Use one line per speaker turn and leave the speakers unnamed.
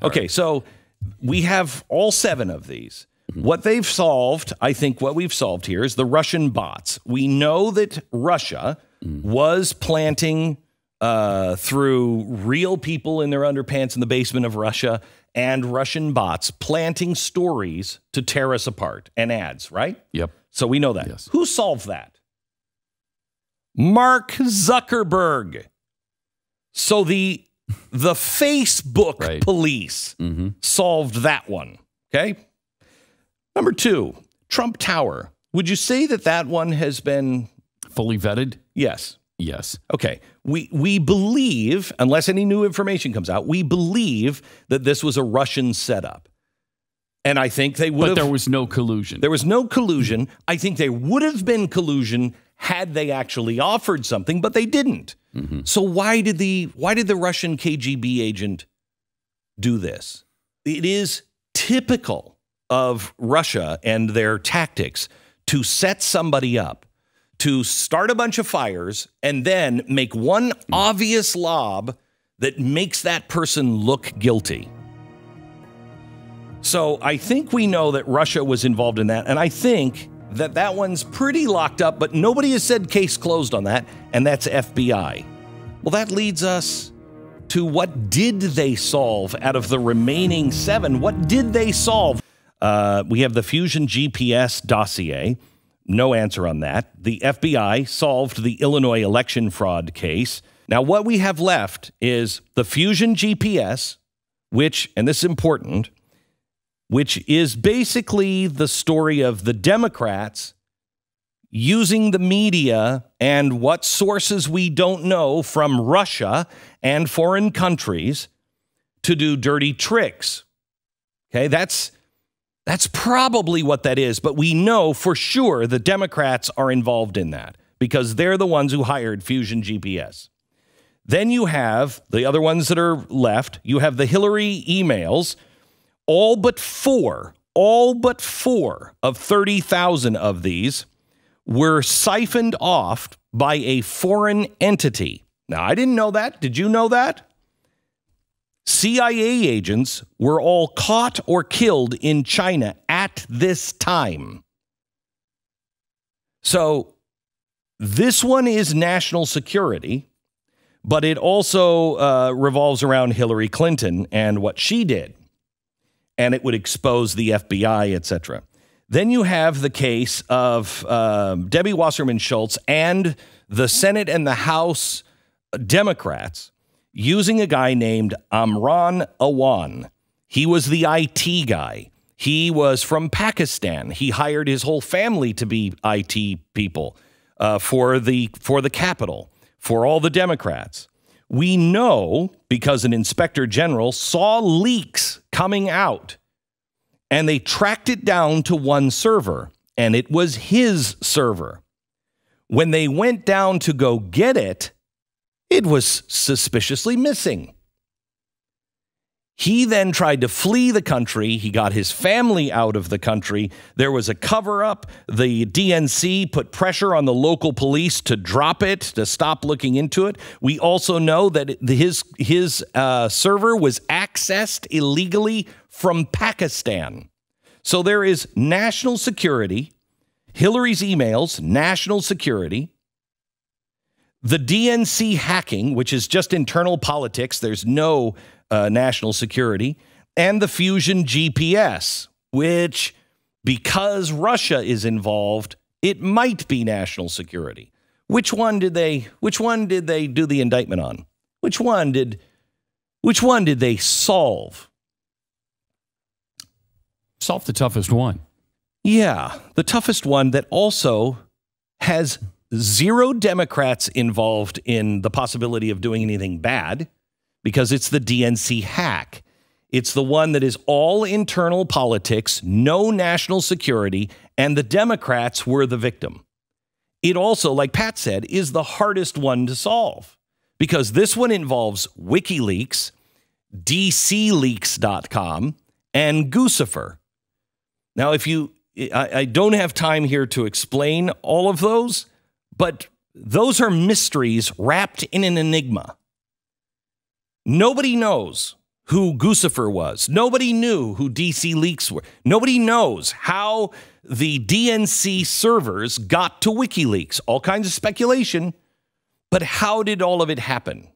Okay, so we have all 7 of these. What they've solved, I think what we've solved here is the Russian bots. We know that Russia was planting through real people in their underpants in the basement of Russia and Russian bots planting stories to tear us apart and ads, right?
Yep.
So we know that.
Yes.
Who solved that? Mark Zuckerberg. So the Facebook police solved that one, okay? Number 2, Trump Tower. Would you say that that one has been
fully vetted?
Yes.
Yes.
Okay. We believe, unless any new information comes out, we believe that this was a Russian setup. And I think they would have...
But there was no collusion.
There was no collusion. I think there would have been collusion had they actually offered something, but they didn't. So why did the Russian KGB agent do this? It is typical of Russia and their tactics to set somebody up, to start a bunch of fires, and then make one obvious lob that makes that person look guilty. So I think we know that Russia was involved in that, and I think that that one's pretty locked up, but nobody has said case closed on that, and that's FBI. Well, that leads us to what did they solve out of the remaining 7? What did they solve? We have the Fusion GPS dossier. No answer on that. The FBI solved the Illinois election fraud case. Now, what we have left is the Fusion GPS, which, and this is important, which is basically the story of the Democrats using the media and what sources we don't know from Russia and foreign countries to do dirty tricks. Okay, that's probably what that is, but we know for sure the Democrats are involved in that because they're the ones who hired Fusion GPS. Then you have the other ones that are left. You have the Hillary emails. All but four of 30,000 of these were siphoned off by a foreign entity. Now, I didn't know that. Did you know that? CIA agents were all caught or killed in China at this time. So this one is national security, but it also revolves around Hillary Clinton and what she did. And it would expose the FBI, etc. Then you have the case of Debbie Wasserman Schultz and the Senate and the House Democrats using a guy named Imran Awan. He was the IT guy. He was from Pakistan. He hired his whole family to be IT people for the Capitol, for all the Democrats. We know because an inspector general saw leaks coming out and they tracked it down to one server, and it was his server. When they went down to go get it, it was suspiciously missing. He then tried to flee the country. He got his family out of the country. There was a cover-up. The DNC put pressure on the local police to drop it, to stop looking into it. We also know that his server was accessed illegally from Pakistan. So there is national security, Hillary's emails, national security, the DNC hacking, which is just internal politics. There's no national security, and the Fusion GPS, which, because Russia is involved, it might be national security. Which one did they do the indictment on? Which one did they solve?
Solve the toughest one.
Yeah, the toughest one that also has zero Democrats involved in the possibility of doing anything bad, because it's the DNC hack. It's the one that is all internal politics, no national security, and the Democrats were the victim. It also, like Pat said, is the hardest one to solve because this one involves Wikileaks, DCleaks.com, and Guccifer. Now, I don't have time here to explain all of those, but those are mysteries wrapped in an enigma. Nobody knows who Guccifer was. Nobody knew who DC Leaks were. Nobody knows how the DNC servers got to WikiLeaks. All kinds of speculation. But how did all of it happen?